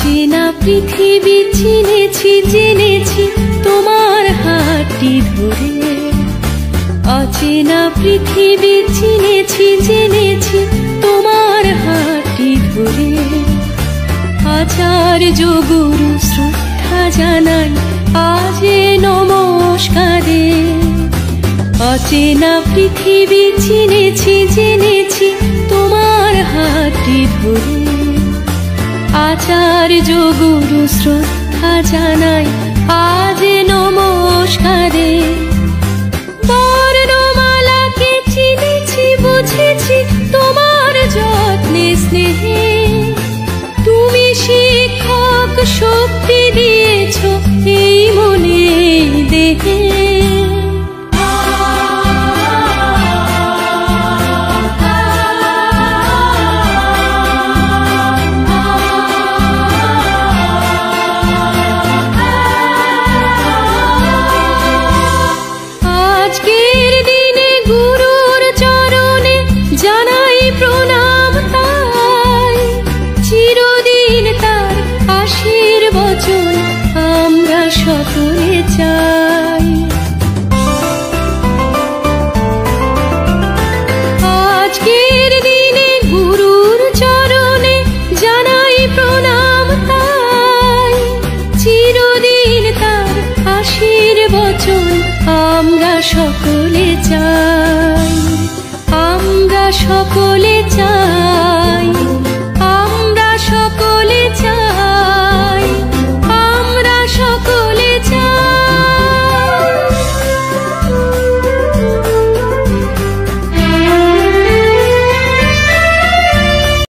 অচেনা পৃথিবী চিনেছি জেনেছি তোমার হাতটি ধরে। অচেনা পৃথিবী চিনেছি জেনেছি তোমার হাতটি ধরে। আচার্য গুরু শ্রদ্ধা জানাই আজ নমস্কারে। অচেনা পৃথিবী চিনেছি জেনেছি তোমার হাতটি ধরে। আচার্য গুরু শ্রদ্ধা জানাই আজ নমস্কারে। বর্ণমালাকে চিনেছি বুঝেছি তোমার যত্নে স্নেহে। তুমি শিক্ষক শক্তি দিয়েছ এই মনে দেহে। আজকের দিনে গুরুর চরণে জানাই প্রণাম তাই। চিরদিন তার আশীর্বচন আমরা সকলে চাই। আজকের দিনে গুরুর চরণে জানাই প্রণাম তাই। চিরদিন তার আশীর্বচন আমরা সকলে চাই। আমরা সকলে